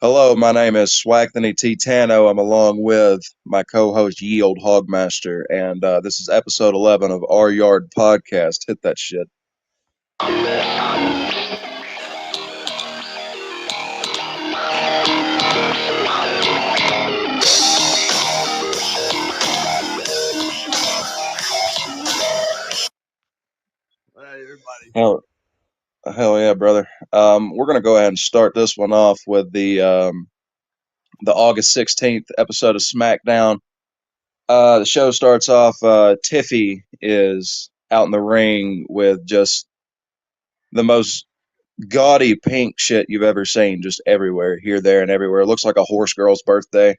Hello, my name is Swagthony T-Tano. I'm along with my co-host Yield Hogmaster, and this is episode 11 of Our Yard Podcast. Hit that shit. Hey, everybody. Hell yeah, brother. We're gonna go ahead and start this one off with the August 16th episode of SmackDown. The show starts off. Tiffy is out in the ring with just the most gaudy pink shit you've ever seen, just everywhere, here, there, and everywhere. It looks like a horse girl's birthday.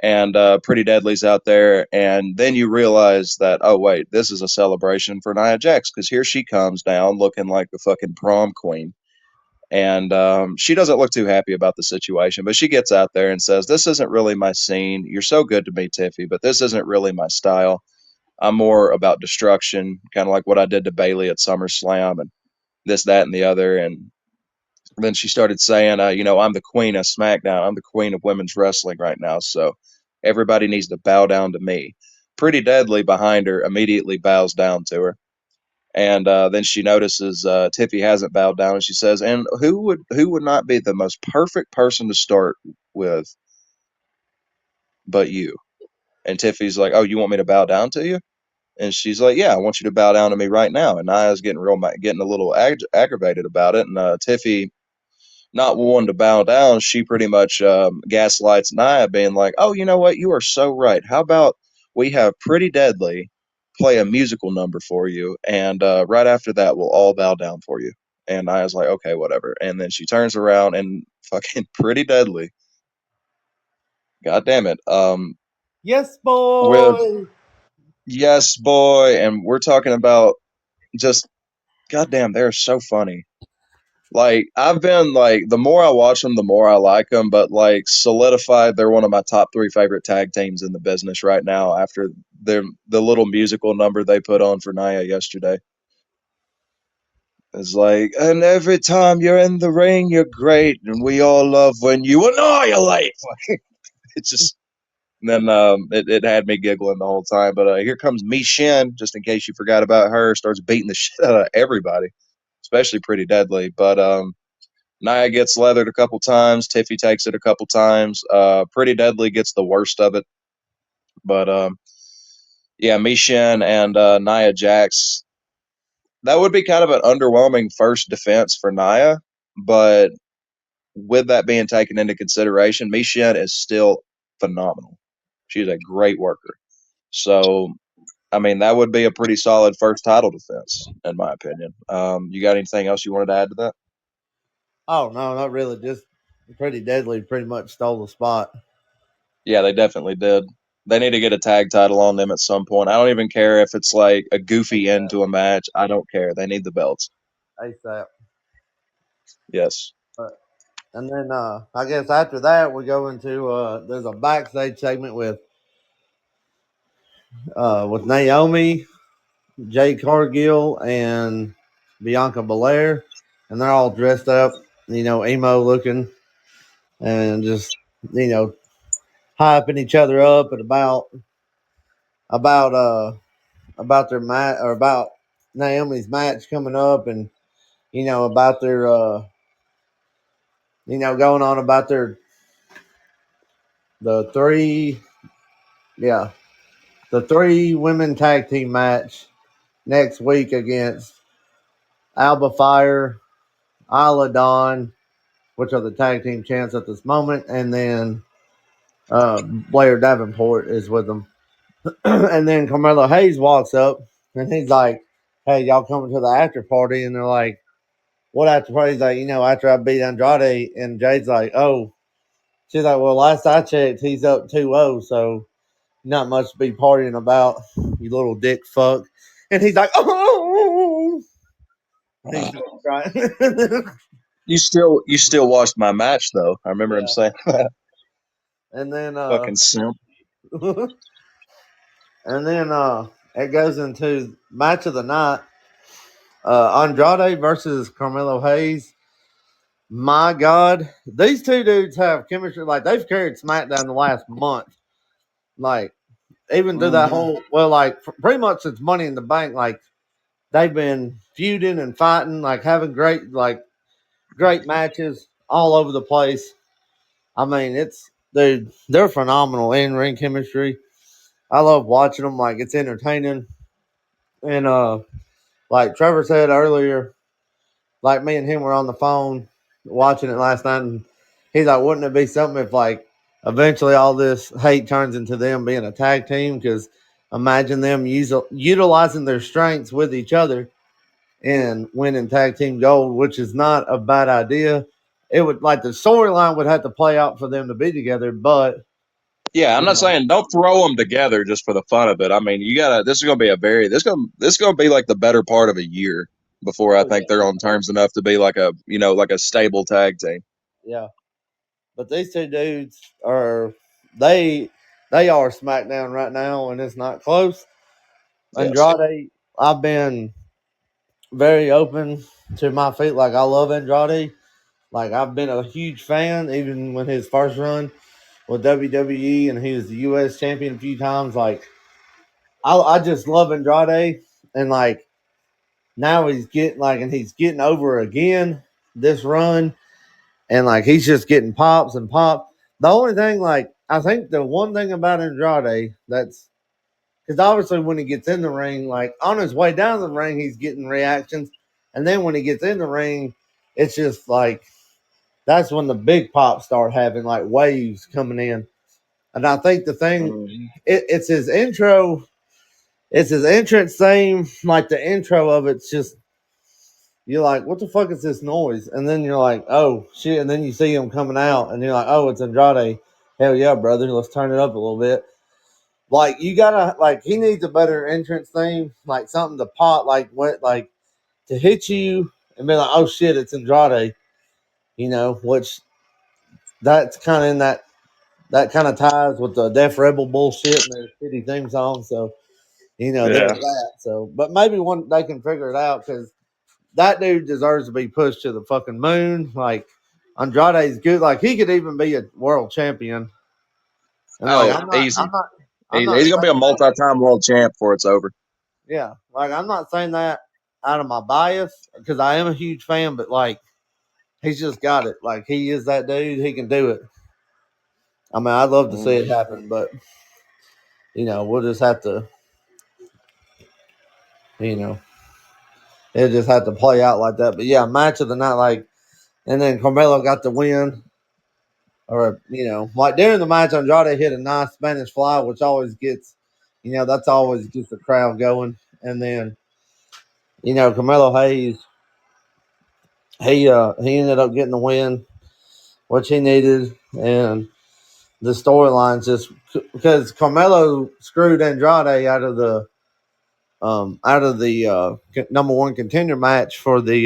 And Pretty Deadly's out there, and then you realize that, oh wait, this is a celebration for Nia Jax, because here she comes down looking like the fucking prom queen, and she doesn't look too happy about the situation, but she gets out there and says, "This isn't really my scene. You're so good to me, Tiffy, but this isn't really my style. I'm more about destruction, kind of like what I did to Bailey at SummerSlam, and this, that, and the other." And then she started saying, I'm the queen of SmackDown. I'm the queen of women's wrestling right now. So everybody needs to bow down to me. Pretty Deadly behind her immediately bows down to her. And then she notices Tiffy hasn't bowed down, and she says, "And who would not be the most perfect person to start with, but you?" And Tiffy's like, "Oh, you want me to bow down to you?" And she's like, "Yeah, I want you to bow down to me right now." And Nia's getting a little aggravated about it, and Tiffy, not one to bow down, she pretty much gaslights Nia, being like, "Oh, you know what? You are so right. How about we have Pretty Deadly play a musical number for you, and right after that, we'll all bow down for you." And Nia's like, "Okay, whatever." And then she turns around and fucking Pretty Deadly, God damn it, Yes, with boy. Yes Boy, and we're talking about just goddamn, they're so funny. Like, I've been like, the more I watch them, the more I like them. But like, solidified, they're one of my top three favorite tag teams in the business right now. After the little musical number they put on for Nia yesterday, it's like, and every time you're in the ring, you're great, and we all love when you annihilate. It's just, and then it had me giggling the whole time. But here comes Mi Shin, just in case you forgot about her, starts beating the shit out of everybody, especially Pretty Deadly. But Nia gets leathered a couple times. Tiffy takes it a couple times. Pretty Deadly gets the worst of it. But yeah, Mishin and Nia Jax. That would be kind of an underwhelming first defense for Nia. But with that being taken into consideration, Mishin is still phenomenal. She's a great worker. So, I mean, that would be a pretty solid first title defense, in my opinion. You got anything else you wanted to add to that? Oh no, not really. Just Pretty Deadly pretty much stole the spot. Yeah, they definitely did. They need to get a tag title on them at some point. I don't even care if it's like a goofy end to a match. I don't care. They need the belts. ASAP. Yes. But and then I guess after that we go into there's a backstage segment with Naomi, Jay Cargill, and Bianca Belair, and they're all dressed up, emo looking, and just you know hyping each other up and about about their match or about Naomi's match coming up, and about their going on about the three yeah the three women tag team match next week against Alba Fire, Isla Dawn, which are the tag team champs at this moment, and then Blair Davenport is with them. And then Carmelo Hayes walks up and he's like, "Hey, y'all coming to the after party?" And they're like, "What after party?" He's like, after I beat Andrade. And Jade's like, "Oh." She's like, "Well, last I checked, he's up 2-0, so not much to be partying about, you little dick fuck." And he's like, "Oh." He's right. You still watched my match though. I remember him Yeah. saying that. And then Fucking simp. and then it goes into match of the night. Andrade versus Carmelo Hayes. My God, these two dudes have chemistry. Like they've carried SmackDown the last month. Like even through that Mm-hmm. whole like pretty much since Money in the Bank, like they've been feuding and fighting, like having great matches all over the place. I mean, it's dude, they're phenomenal in ring chemistry. I love watching them. Like it's entertaining, and like Trevor said earlier, like me and him were on the phone watching it last night, and he's like, "Wouldn't it be something if like eventually all this hate turns into them being a tag team? Because imagine them utilizing their strengths with each other and winning tag team gold, which is not a bad idea. It would like the storyline would have to play out for them to be together, but Yeah, I'm you not know, saying don't throw them together just for the fun of it. I mean, you gotta. This is gonna be a very. This gonna be like the better part of a year before I oh think they're on terms enough to be like a like a stable tag team. yeah. But these two dudes are they they are SmackDown right now, and it's not close. Yes. Andrade, I've been very open to my feet. Like I love Andrade. Like I've been a huge fan, even when his first run with WWE and he was the U.S. champion a few times. Like I just love Andrade, and like now he's getting over again this run, and like he's just getting pops and pops. The only thing, like I think the one thing about Andrade that's because obviously when he gets in the ring, like on his way down the ring, he's getting reactions, and then when he gets in the ring, it's just like that's when the big pops start having like waves coming in. And I think the thing, Mhm. it's his intro, it's his entrance theme. Like the intro of it's just you're like, what the fuck is this noise? And then you're like, oh shit. And then you see him coming out, and you're like, oh, it's Andrade. Hell yeah, brother. Let's turn it up a little bit. Like you gotta like he needs a better entrance theme, like something to pop, like what like to hit you and be like, oh shit, it's Andrade. Which that's kind of in that kind of ties with the Def Rebel bullshit and their shitty theme song. So there's Yeah. that. So, but maybe one they can figure it out because that dude deserves to be pushed to the fucking moon. Like Andrade's good. Like he could even be a world champion. And like Oh, easy. I'm not He's gonna be a saying that. multi-time world champ before it's over. Yeah, like I'm not saying that out of my bias because I am a huge fan, but like he's just got it. Like he is that dude. He can do it. I mean, I'd love to see Mm. it happen, but we'll just have to, you know, it just have to play out like that. But yeah, match of the night, like, and then Carmelo got the win. Or like during the match, Andrade hit a nice Spanish fly, which always gets, that's always gets the crowd going. And then Carmelo Hayes, he ended up getting the win, which he needed, and the storylines just because Carmelo screwed Andrade out of the number one contender match for the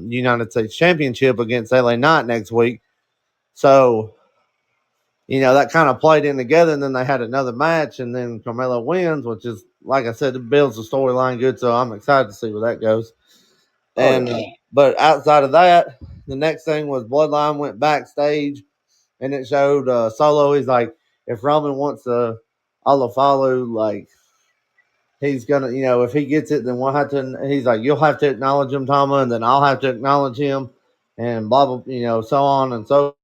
United States Championship against LA Knight next week. So that kind of played in together, and then they had another match, and then Carmelo wins, which is like I said, it builds the storyline good. So I'm excited to see where that goes. Oh And yeah. but outside of that, the next thing was Bloodline went backstage, and it showed Solo. He's like, if Roman wants to follow, like he's gonna, if he gets it, then we'll have to. He's like, you'll have to acknowledge him, Tama, and then I'll have to acknowledge him, and blah blah, so on and so.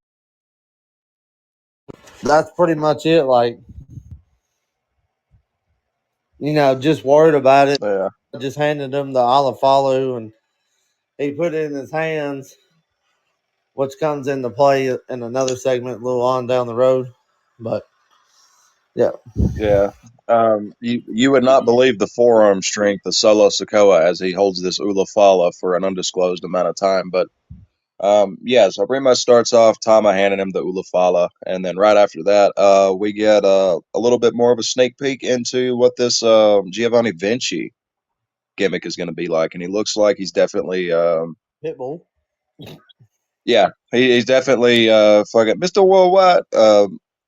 That's pretty much it. Like, just worried about it. Yeah. Just handed him the olive follow, and he put it in his hands, which comes into play in another segment a little on down the road. But yeah, Yeah. You would not believe the forearm strength of Solo Sokoa as he holds this Ulafala for an undisclosed amount of time. But yeah, so pretty much starts off Tama handing him the Ulafala, and then right after that, we get a little bit more of a sneak peek into what this Giovanni Vinci gimmick is going to be like, and he looks like he's definitely Pitbull. yeah, he's definitely fucking Mr. Worldwide.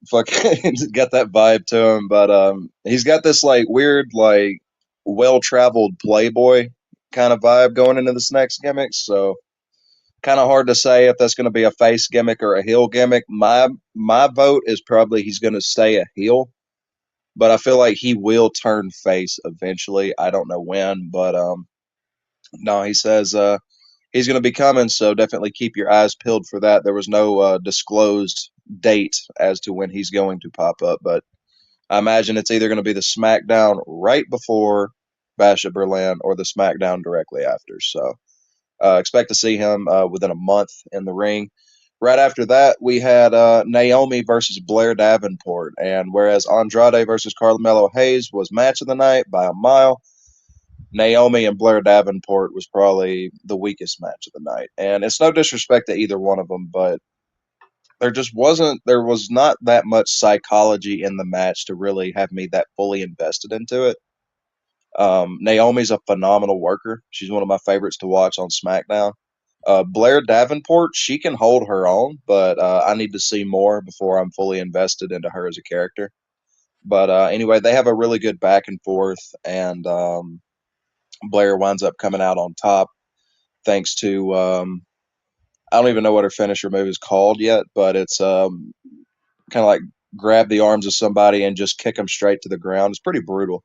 Fucking got that vibe to him, but he's got this like weird, like well traveled playboy kind of vibe going into this next gimmick. So Kind of hard to say if that's going to be a face gimmick or a heel gimmick. My vote is probably he's going to stay a heel, but I feel like he will turn face eventually. I don't know when, but no, he says he's going to be coming, so definitely keep your eyes peeled for that. There was no disclosed date as to when he's going to pop up, but I imagine it's either going to be the SmackDown right before Bash at Berlin or the SmackDown directly after. So expect to see him within a month in the ring. Right after that, we had Naomi versus Blair Davenport. And whereas Andrade versus Carmelo Hayes was match of the night by a mile, Naomi and Blair Davenport was probably the weakest match of the night. And it's no disrespect to either one of them, but there was not that much psychology in the match to really have me that fully invested into it. Naomi's a phenomenal worker. She's one of my favorites to watch on SmackDown. Blair Davenport, she can hold her own, but I need to see more before I'm fully invested into her as a character. But anyway, they have a really good back and forth, and Blair winds up coming out on top thanks to I don't even know what her finisher move is called yet, but it's kind of like grab the arms of somebody and just kick them straight to the ground. It's pretty brutal,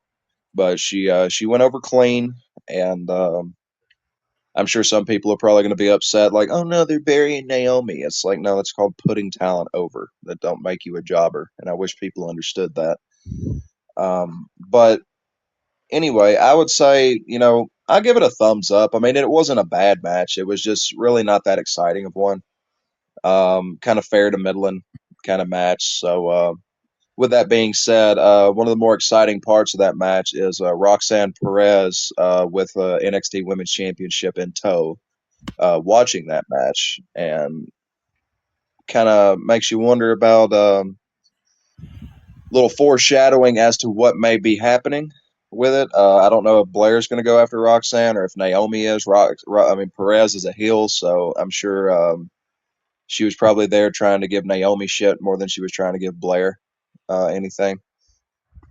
but she went over clean, and I'm sure some people are probably going to be upset, like, oh no, they're burying Naomi. It's like, no, it's called putting talent over. That don't make you a jobber, and I wish people understood that. But anyway, I would say, I give it a thumbs up. I mean, it wasn't a bad match. It was just really not that exciting of one. Kind of fair to middling kind of match. So, with that being said, one of the more exciting parts of that match is Roxanne Perez with NXT Women's Championship in tow, watching that match, and kind of makes you wonder about little foreshadowing as to what may be happening with it. I don't know if Blair's going to go after Roxanne or if Naomi is. I mean, Perez is a heel, so I'm sure she was probably there trying to give Naomi shit more than she was trying to give Blair anything.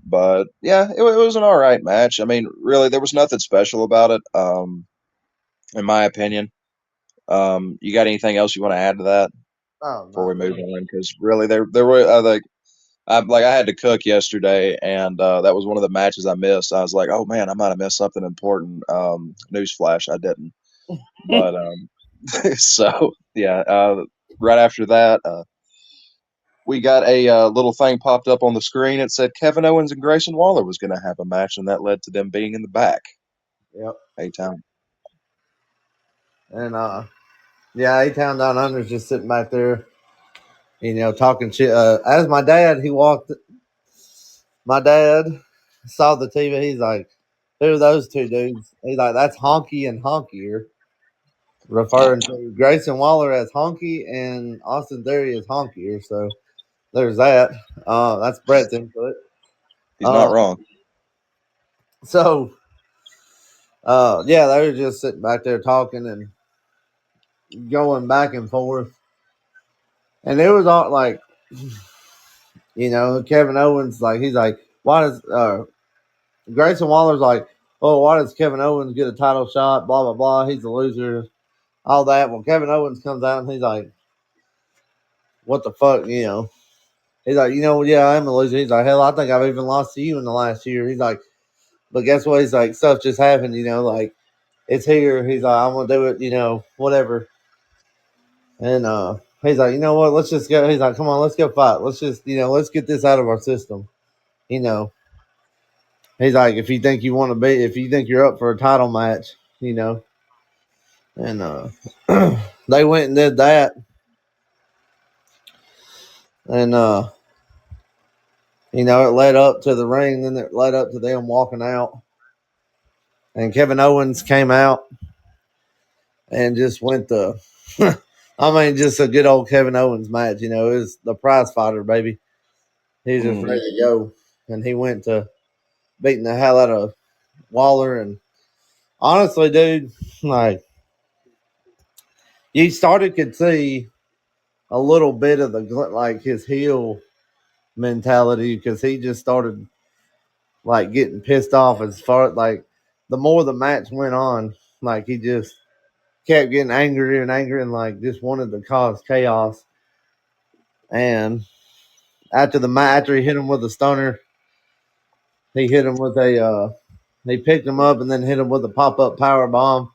But yeah, it was an all right match. I mean, really, there was nothing special about it, in my opinion. You got anything else you want to add to that Oh, before we not move really. on? Because really, there were I had to cook yesterday, and that was one of the matches I missed. I was like, oh man, I might have missed something important. Newsflash, I didn't. But so yeah, right after that, we got a little thing popped up on the screen. It said Kevin Owens and Grayson Waller was going to have a match, and that led to them being in the back. Yep. A-Town. And yeah, A Town Down Under's just sitting back there, talking shit. As my dad, my dad saw the TV. He's like, "Who are those two dudes?" He's like, "That's Honky and Honkier," referring to Grayson Waller as Honky and Austin Theory as Honkier. So there's that. That's Brett's input. He's not Uh, wrong. so yeah, they were just sitting back there talking and going back and forth, and it was all like, Kevin Owens, like, he's like, "Why does Grayson Waller's like, oh, why does Kevin Owens get a title shot? Blah blah blah. He's a loser. All that." Well, Kevin Owens comes out and he's like, "What the fuck?" He's like, "Yeah, I'm a loser." He's like, "Hell, I think I've even lost to you in the last year." He's like, "But guess what?" He's like, "Stuff just happened. Like it's here." He's like, "I'm gonna do it. Whatever." And he's like, "You know what? Let's just go." He's like, "Come on, let's go fight. Let's just let's get this out of our system." You know, he's like, if you think you're up for a title match, and they went and did that, and it led up to the ring, then it led up to them walking out, and Kevin Owens came out and just went the, I mean, just a good old Kevin Owens match. It was the prize fighter, baby. He was just Mm. ready to go, and he went to beating the hell out of Waller, and honestly, dude, like you could see a little bit of the like his heel mentality because he just started like getting pissed off as far like the more the match went on, like he just kept getting angrier and angrier and like just wanted to cause chaos. And after he hit him with a stunner, he hit him with a he picked him up and then hit him with a pop up power bomb.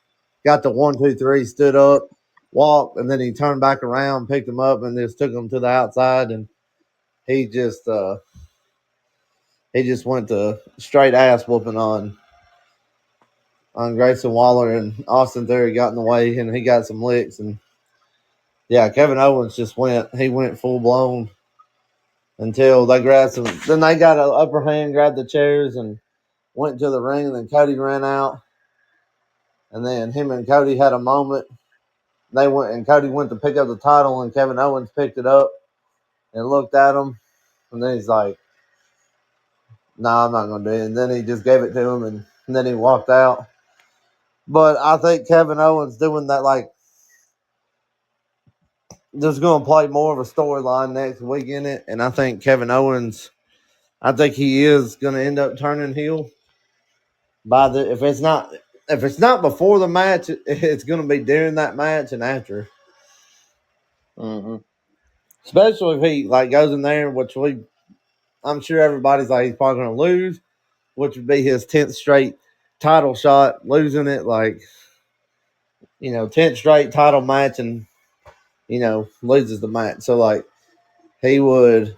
Got the 1, 2, 3, stood up, walked, and then he turned back around, picked him up, and just took him to the outside. And he just went to straight ass whooping on Grayson Waller, and Austin Theory got in the way and he got some licks. And yeah, Kevin Owens just went full blown until they grabbed some. Then they got an upper hand, grabbed the chairs, and went to the ring. And then Cody ran out, and then him and Cody had a moment. They went and Cody went to pick up the title, and Kevin Owens picked it up and looked at him, and then he's like, "Nah, I'm not gonna do it." And then he just gave it to him, and then he walked out. But I think Kevin Owens doing that, like, just going to play more of a storyline next week in it, and I think Kevin Owens, I think he is going to end up turning heel by the if it's not before the match, it's going to be during that match and after. Mm-hmm. Especially if he like goes in there, I'm sure everybody's like he's probably going to lose, which would be his 10th straight title shot, losing it, like, 10th straight title match, and loses the match. So like he would,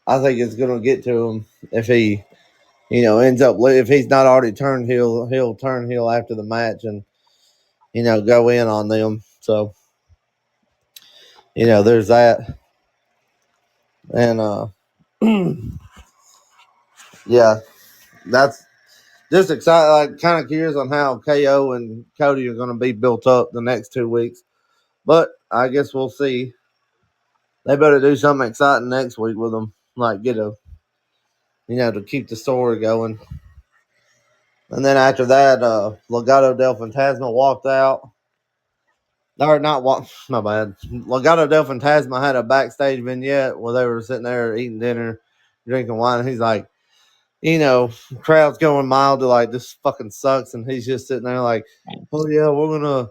I think it's going to get to him if he ends up if he's not already turned heel, he'll turn heel after the match and go in on them. So there's that, and yeah, that's just excited. Like, kind of curious on how KO and Cody are going to be built up the next 2 weeks, but I guess we'll see. They better do something exciting next week with them, like get a to keep the story going. And then after that, Legado del Fantasma walked out. Or not walk. My bad. Legado del Fantasma had a backstage vignette where they were sitting there eating dinner, drinking wine. And he's like, crowd's going mild to like, this fucking sucks. And he's just sitting there like, oh yeah, we're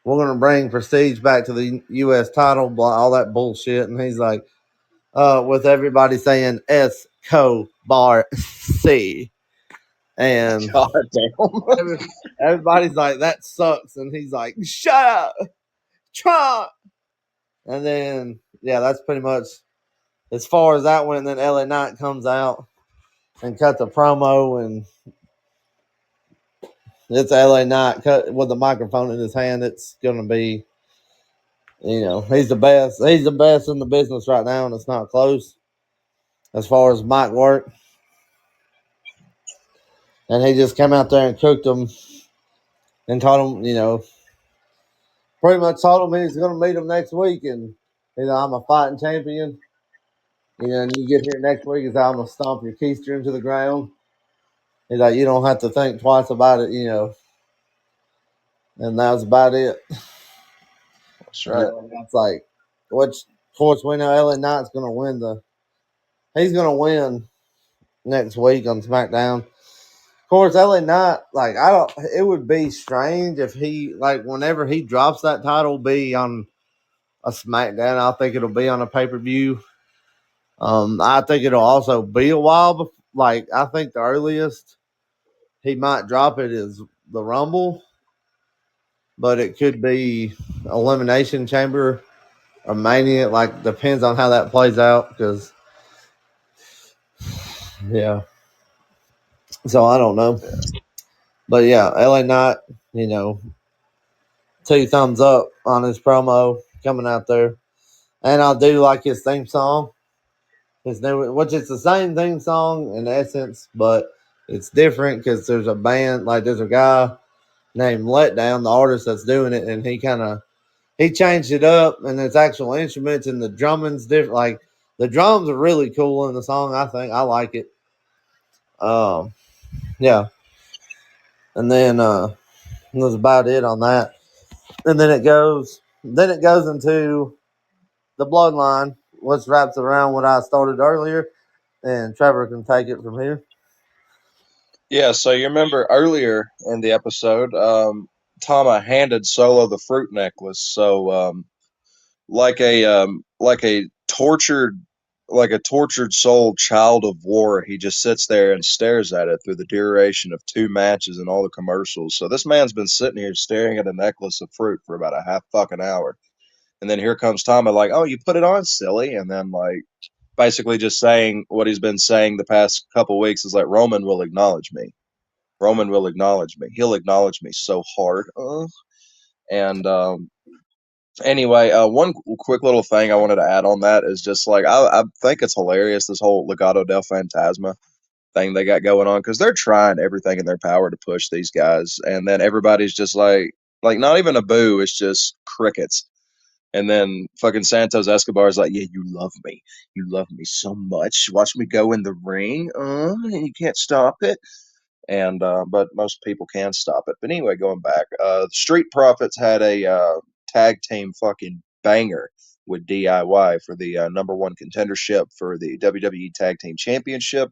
gonna bring prestige back to the U.S. title, blah, all that bullshit. And he's like, with everybody saying S Co Bar C. And God damn. everybody's like, that sucks. And he's like, shut up, Trump. And then, yeah, that's pretty much as far as that went. And then LA Knight comes out and cuts a promo, and it's LA Knight cut with the microphone in his hand. It's going to be, he's the best. He's the best in the business right now, and it's not close as far as mic work. And he just came out there and cooked him and told him, pretty much told him he's going to meet him next week. And, I'm a fighting champion. And you get here next week, is I'm going to stomp your keister into the ground. He's like, you don't have to think twice about it, And that was about it. That's right. That's like, which, of course, we know LA Knight's going to win he's going to win next week on SmackDown. Of course, LA Knight, like, it would be strange if he, like, whenever he drops that title, be on a SmackDown. I think it'll be on a pay-per-view. I think it'll also be a while before, like, I think the earliest he might drop it is the Rumble, but it could be Elimination Chamber or Mania. Like, depends on how that plays out, because, yeah. So, I don't know. But, yeah, LA Knight, 2 thumbs up on his promo coming out there. And I do like his theme song. His new, which is the same theme song in essence, but it's different because there's a band, like there's a guy named Letdown, the artist that's doing it, and he changed it up, and it's actual instruments, and the drumming's different. Like, the drums are really cool in the song. I think I like it. Yeah, and then that's about it on that. And then it goes into the bloodline, which wraps around what I started earlier, and Trevor can take it from here. Yeah, so you remember earlier in the episode, Tama handed Solo the fruit necklace. So, like a tortured soul child of war, he just sits there and stares at it through the duration of two matches and all the commercials. So this man's been sitting here staring at a necklace of fruit for about a half fucking hour. And then here comes Tama like, "Oh, you put it on, silly." And then like basically just saying what he's been saying the past couple weeks is like, Roman will acknowledge me. Roman will acknowledge me. He'll acknowledge me so hard. And anyway, one quick little thing I wanted to add on that is just like I think it's hilarious, this whole Legado del Fantasma thing they got going on, because they're trying everything in their power to push these guys, and then everybody's just like not even a boo, it's just crickets. And then fucking Santos Escobar is like, "Yeah, you love me so much. Watch me go in the ring. And you can't stop it." And but most people can stop it. But anyway, going back, Street Profits had a tag team fucking banger with DIY for the number one contendership for the WWE Tag Team Championship.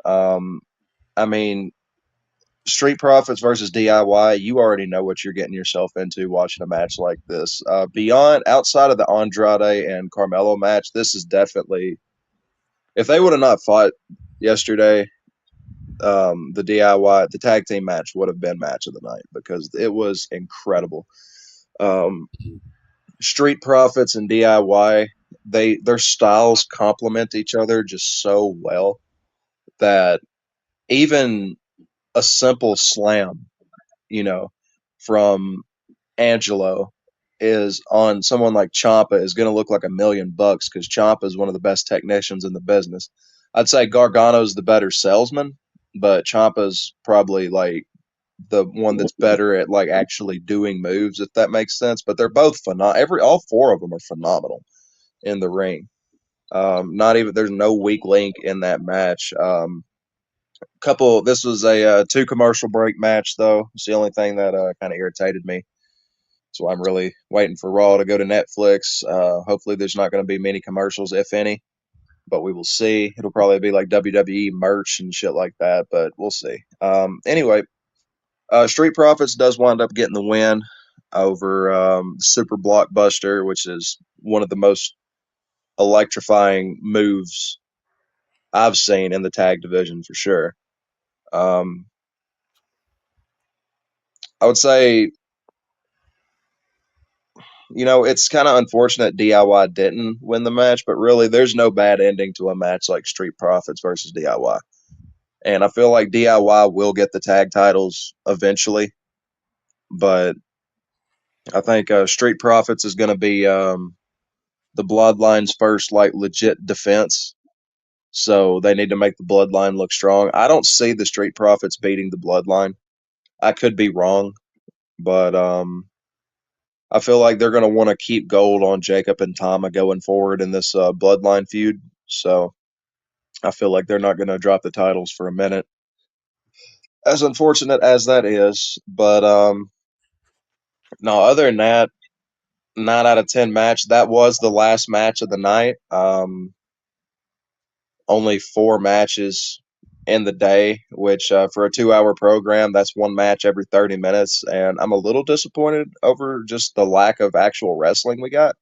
Um, I mean, Street Profits versus DIY, you already know what you're getting yourself into watching a match like this. Beyond outside of the Andrade and Carmelo match, this is definitely, if they would have not fought yesterday, the tag team match would have been match of the night because it was incredible. Um, Street Profits and DIY, their styles complement each other just so well that even a simple slam, you know, from Angelo is on someone like Ciampa is going to look like $1,000,000 because Ciampa is one of the best technicians in the business. I'd say Gargano's the better salesman, but Ciampa's probably like the one that's better at like actually doing moves, if that makes sense. But they're both phenomenal. All four of them are phenomenal in the ring. Not even there's no weak link in that match. Couple. This was a two commercial break match though. It's the only thing that kind of irritated me. So I'm really waiting for Raw to go to Netflix. Hopefully, there's not going to be many commercials, if any, but we will see. It'll probably be like WWE merch and shit like that, but we'll see. Anyway, Street Profits does wind up getting the win over Super Blockbuster, which is one of the most electrifying moves I've seen in the tag division for sure. Um, I would say, it's kind of unfortunate DIY didn't win the match, but really, there's no bad ending to a match like Street Profits versus DIY. And I feel like DIY will get the tag titles eventually, but I think Street Profits is going to be the Bloodline's first like legit defense. So they need to make the Bloodline look strong. I don't see the Street Profits beating the Bloodline. I could be wrong, but I feel like they're going to want to keep gold on Jacob and Tama going forward in this Bloodline feud. So I feel like they're not going to drop the titles for a minute. As unfortunate as that is, but no. Other than that, 9 out of 10 match. That was the last match of the night. Only 4 matches in the day, which for a 2-hour program, that's one match every 30 minutes. And I'm a little disappointed over just the lack of actual wrestling we got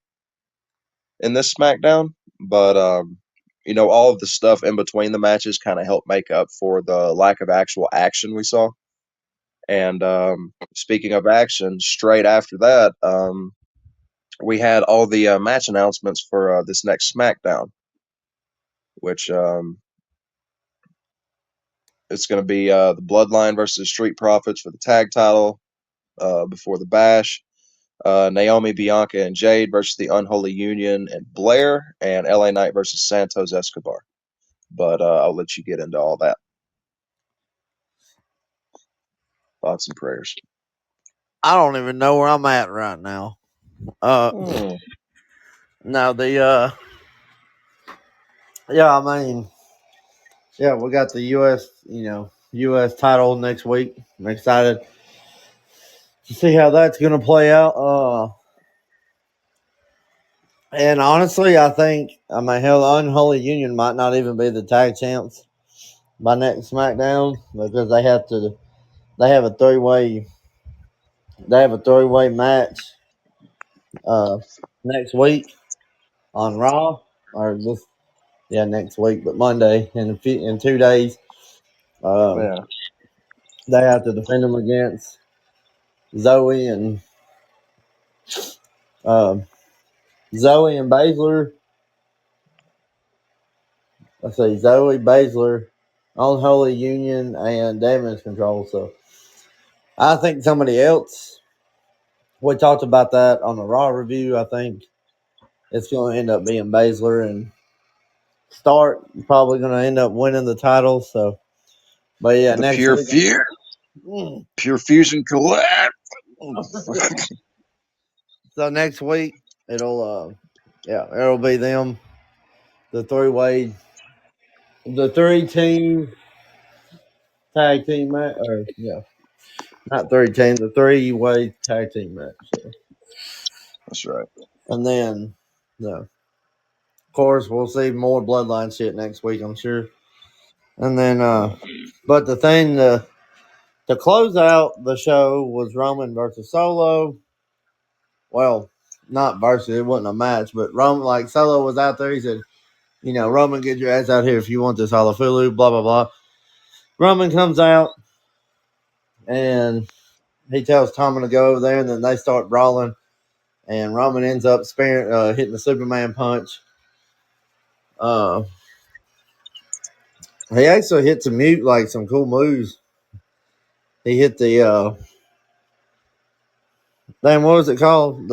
in this SmackDown. But, all of the stuff in between the matches kind of helped make up for the lack of actual action we saw. And speaking of action, straight after that, we had all the match announcements for this next SmackDown, which it's going to be the Bloodline versus Street Profits for the tag title before the Bash. Naomi, Bianca, and Jade versus the Unholy Union and Blair, and LA Knight versus Santos Escobar. But I'll let you get into all that. Thoughts and prayers. I don't even know where I'm at right now. Uh, Hmm. now yeah, I mean, yeah, we got the U.S. title next week. I'm excited to see how that's going to play out. And honestly, I mean, hell, the Unholy Union might not even be the tag champs. by next SmackDown because they have a three way match uh next week on Raw or this next week, but Monday in 2 days. Um, Yeah. they have to defend them against Zoe and um, Zoe and Baszler. Let's see, Zoe Baszler, Unholy Union, and Damage Control. So I think somebody else. We talked about that on the Raw review. I think it's going to end up being Baszler and Stark. Probably going to end up winning the title. So, but yeah, The next pure week. fear, pure fusion collapse. So next week it'll be them, the the 3 team tag team match, or not 3 team, the 3-way tag team match. So. That's right. And then, of course, we'll see more Bloodline shit next week, I'm sure. And then, but the thing to close out the show was Roman versus Solo. Well, not versus, it wasn't a match, but Roman, like Solo was out there. He said, Roman, get your ass out here if you want this Halafulu, blah, blah, blah. Roman comes out and he tells Tommen to go over there, and then they start brawling. And Roman ends up hitting the Superman punch. Uh, he actually hit some cool moves. He hit the what was it called?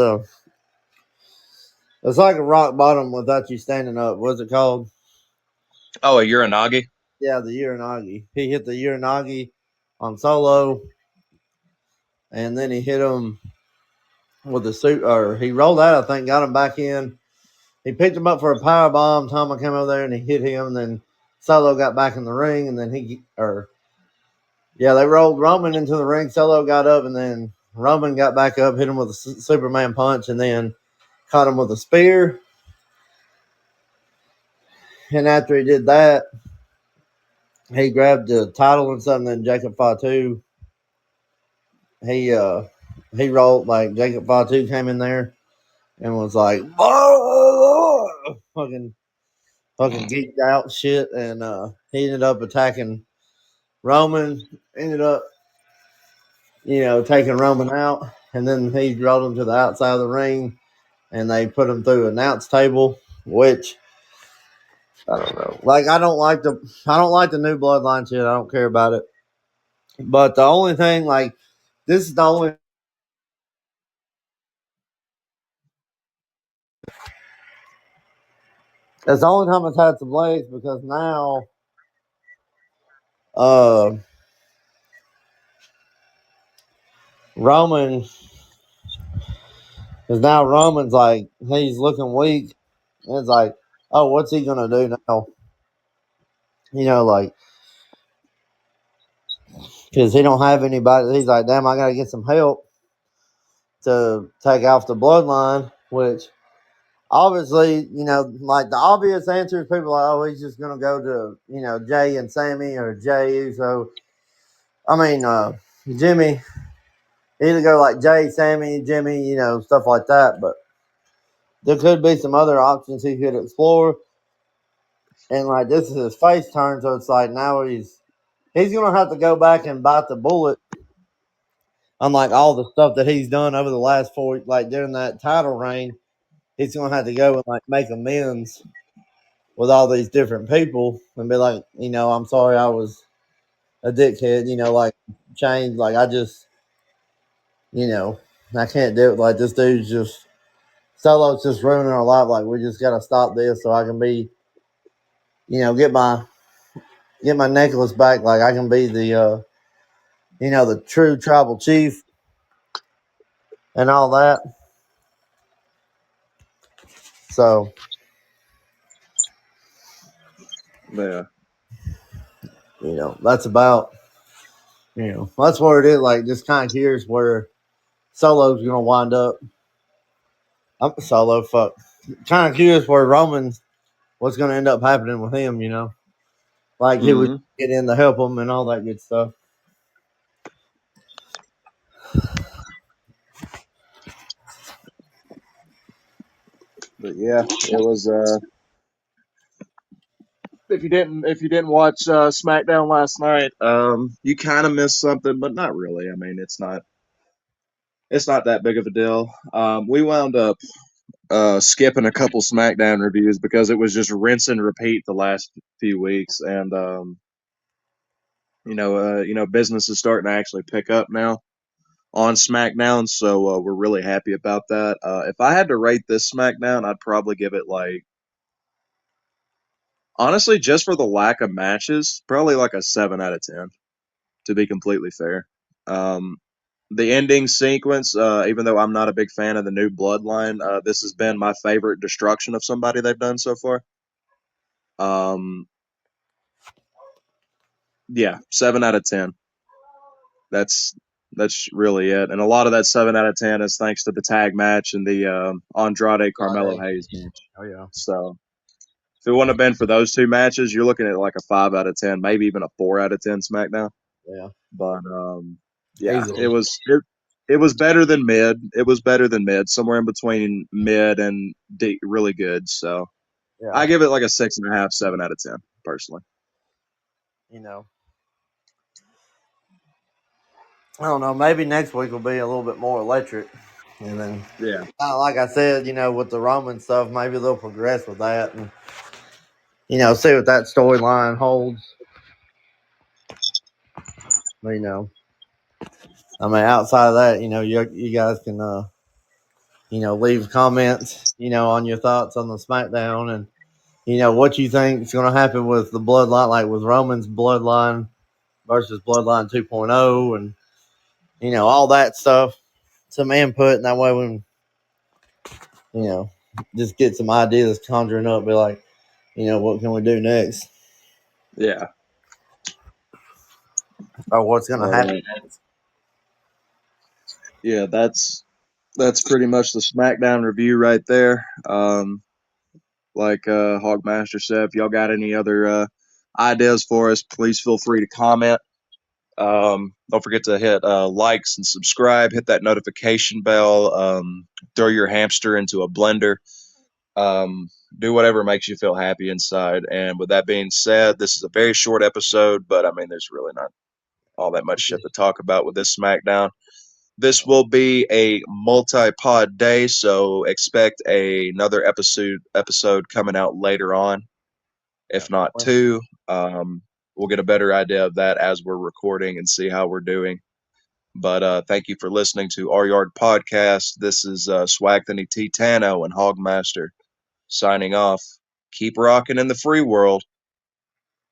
It's like a rock bottom without you standing up. What's it called? Oh, a Uranagi? Yeah, the Uranagi. He hit the Uranagi on Solo, and then he hit him with the suit, or he rolled out. I think got him back in. He picked him up for a power bomb. Tama came over there and he hit him. And then Solo got back in the ring, and then they rolled Roman into the ring. Solo got up, and then Roman got back up, hit him with a Superman punch, and then caught him with a spear. And after he did that, he grabbed the title and something. Then Jacob Fatu, he rolled like Jacob Fatu came in there and was like, fucking geeked out shit, and he ended up attacking Roman. Ended up, taking Roman out, and then he rolled him to the outside of the ring, and they put him through an announce table, which I don't know. Like I don't like the new bloodline shit. I don't care about it. But the only thing, like, this is the only it's the only time it's had some legs because now uh Roman Roman's like he's looking weak. And it's like, oh, what's he gonna do now? Like because he don't have anybody. He's like, damn, I gotta get some help to take off the bloodline. Which obviously, like the obvious answer is people are like, oh, he's just gonna go to Jay and Sammy or Jay. So I mean, Jimmy. Either go like Jay, Sammy, Jimmy, stuff like that. But there could be some other options he could explore. And like this is his face turn, so it's like now he's gonna have to go back and bite the bullet. Unlike all the stuff that he's done over the last 4, like during that title reign, he's gonna have to go and like make amends with all these different people and be like, I'm sorry I was a dickhead, like change, like I just, you know, I can't do it. Like this dude's just Solo's just ruining our life. Like we just gotta stop this so I can be, get my necklace back. Like I can be the true tribal chief and all that. So Yeah. that's about, that's where it is. Like just kind of curious where Solo's gonna wind up. I'm Solo. Fuck. Kind of curious where Roman, what's gonna end up happening with him. like he would Hmm. get in to help them and all that good stuff. But yeah, it was. If you didn't watch SmackDown last night, you kind of missed something, but not really. I mean, it's not that big of a deal. We wound up skipping a couple SmackDown reviews because it was just rinse and repeat the last few weeks, and business is starting to actually pick up now on SmackDown, so we're really happy about that. If I had to rate this SmackDown, I'd probably give it like honestly, just for the lack of matches, probably like a 7 out of 10. To be completely fair, um, the ending sequence, even though I'm not a big fan of the new Bloodline, this has been my favorite destruction of somebody they've done so far. Um, yeah, 7 out of 10. That's that's really it, and a lot of that 7 out of 10 is thanks to the tag match and the Andrade Carmelo Friday. Hayes match. Oh yeah, So if it wouldn't have been for those two matches, you're looking at like a 5 out of 10, maybe even a 4 out of 10 SmackDown. yeah, But yeah, it easily. was it was better than mid. It was better than mid, somewhere in between mid and really good. So Yeah, I give it like a 6.5, 7 out of 10 personally. you know, I don't know. Maybe next week will be a little bit more electric, and then, Yeah, like I said, with the Roman stuff, maybe they'll progress with that, and see what that storyline holds. But, I mean, outside of that, you guys can, leave comments, on your thoughts on the SmackDown and, what you think is going to happen with the bloodline, like with Roman's bloodline versus Bloodline 2.0 and, all that stuff. Some input, and that way we you know, just get some ideas conjuring up, be like, what can we do next? yeah. Or what's going to But happen next? yeah, that's pretty much the SmackDown review right there. Like Hogmaster said, if y'all got any other ideas for us, please feel free to comment. Don't forget to hit likes and subscribe. Hit that notification bell. Throw your hamster into a blender. Do whatever makes you feel happy inside. And with that being said, this is a very short episode, but I mean, there's really not all that much shit to talk about with this SmackDown. This will be a multi-pod day, so expect another episode coming out later on, Yeah. if not two. We'll get a better idea of that as we're recording and see how we're doing. But thank you for listening to Our Yard Podcast. This is Swagthony T-Tano and Hogmaster signing off. Keep rocking in the free world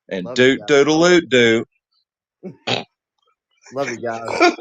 and Love you doot guys. doodle doot. Love you guys.